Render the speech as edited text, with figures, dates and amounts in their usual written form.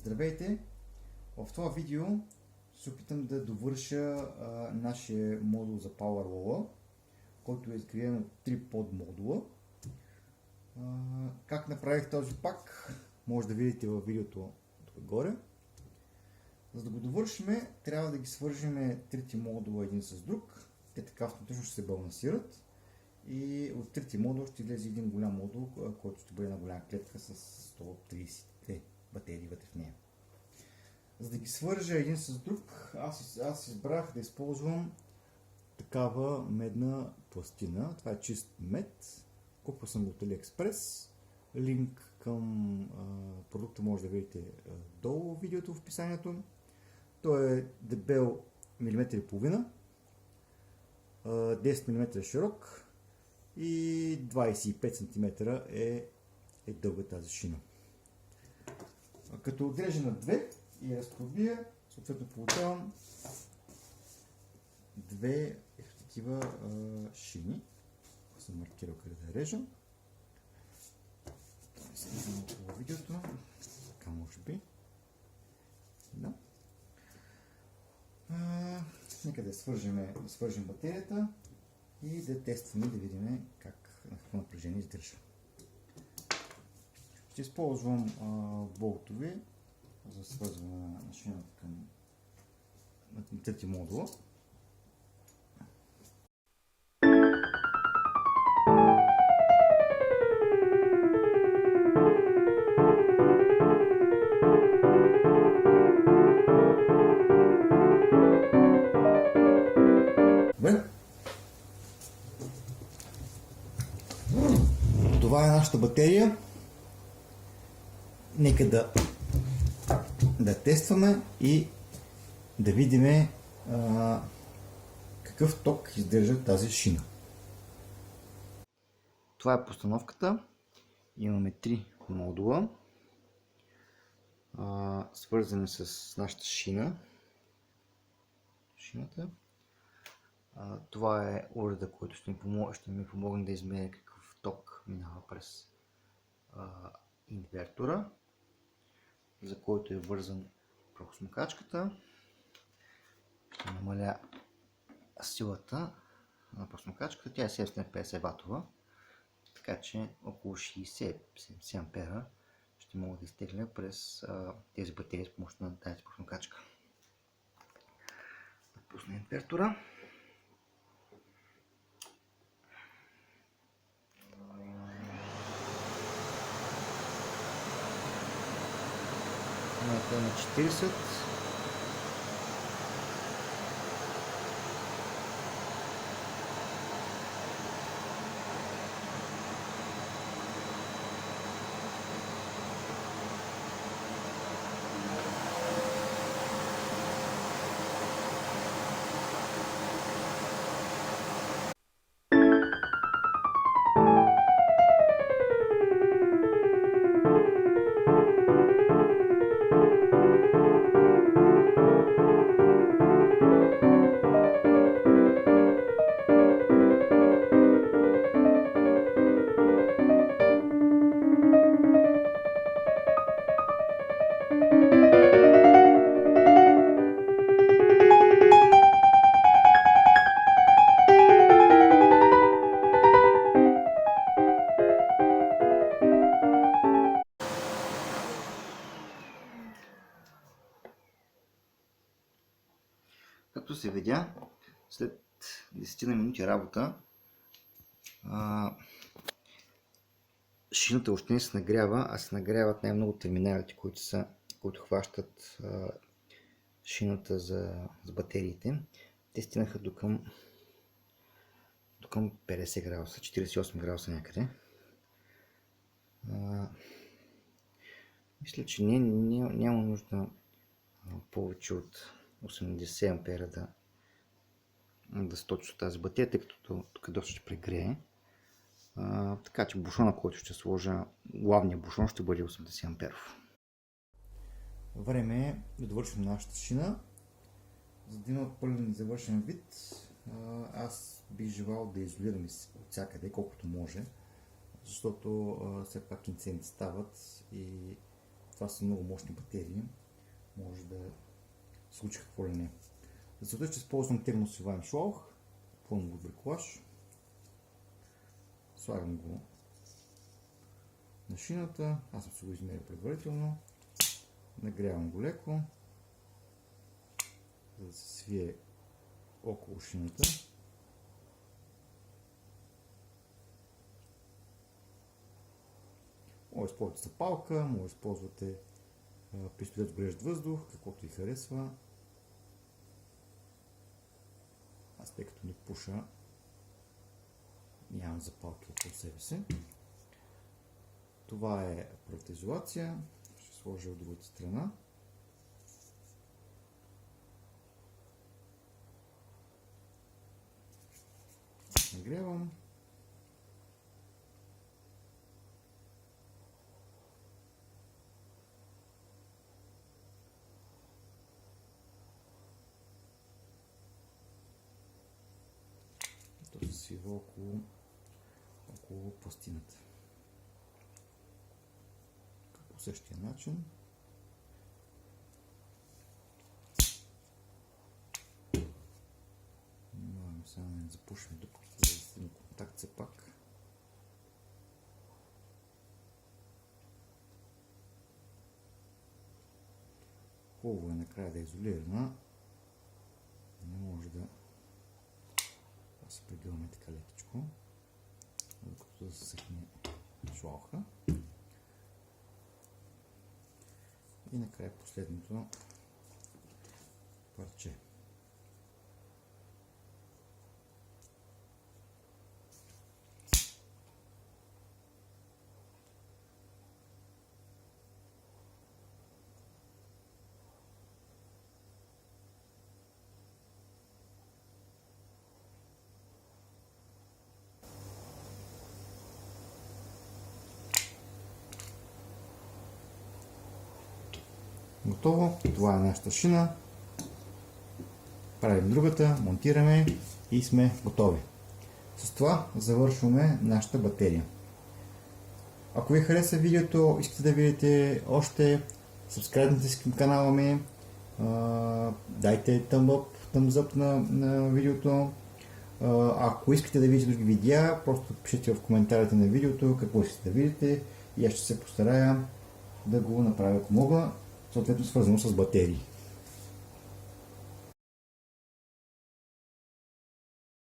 Здравейте! В това видео се опитам да довърша нашия модул за Powerwall, който е изграден от 3 подмодула. Как направих този пак, може да видите във видеото тук горе. За да го довършим, трябва да ги свържем трите модула един с друг. Те така автоматично ще се балансират. И от трите модула ще излезе един голям модул, който ще бъде една голяма клетка с 132 батерии вътре в нея. За да ги свържа един с друг, аз избрах да използвам такава медна пластина. Това е чист мед. Купил съм го от AliExpress. Линк към продукта може да видите долу в видеото в описанието. Той е дебел 1,5 мм, 10 мм широк и 25 см е дълга тази шина. Като отрежа на две и разпробия, съответно получавам две такива шини. Съм маркирал къде да режам. Това не се вижда около видеото. Така може би. Да. Нека да свържем батерията и да тестваме, да видим на какво напрежение издържа. Ще използвам болтове за свързване на шината към трети модула. Това е нашата батерия. Нека да тестваме и да видим какъв ток издържа тази шина. Това е постановката. Имаме 3 модула, свързани с нашата шината. Това е уреда, който ще ми помогне да измеря какъв ток минава през инвертора, за който е вързан прахосмукачката. Ще намаля силата на прахосмукачката. Тя е 750 ватова, така че около 60-70 ампера ще мога да изтегля през тези батерии с помощта на тази прахосмукачка. Да пусна инвертора. На 40. Както се видя, след 10 минути работа, шината още не се нагрява, а се нагряват най-много терминалите, които хващат шината за батериите. Те стигнаха до към 50 градуса, 48 градуса някъде. Мисля, че няма нужда повече от 80 ампера да сточи от тази батерия, тъй като тук доста ще прегрее. Така че бушона, който ще сложа, главният бушон ще бъде 80 амперов. Време е да довършим нашата шина. За да има пълен завършен вид, аз бих желал да изолирам от всякъде, колкото може, защото все пак инциденти стават и Това са много мощни батерии. Може да се случи какво ли не. За целта ще използвам термосиваем шлаух, пълно лубриколаж. Слагам го на шината, аз съм се го измерил предварително. Нагрявам го леко, за да се свие около шината. Може да използвате запалка, може да използвате пистолет с горещ въздух, каквото ви харесва. Аз, тъй като не пуша, нямам запалки около себе си. Това е първата изолация. Ще сложа от другата страна. Нагрявам. То се свива около пластината. По същия начин. Внимаваме само да не запушим дупката, за да стигне контакт все пак. Хубаво е накрая да е изолирана. Не може да се прибиваме така лекичко, докато да се съхне шлауха. И накрая последното парче. Готово. Това е нашата шина. Правим другата, монтираме и сме готови. С това завършваме нашата батерия. Ако ви хареса видеото, искате да видите още, сабскрайбнете си към канала ми, дайте thumbs up на видеото. Ако искате да видите други видеа, просто пишете в коментарите на видеото какво искате да видите и аз ще се постарая да го направя, ако мога, съответно свързано с батерии.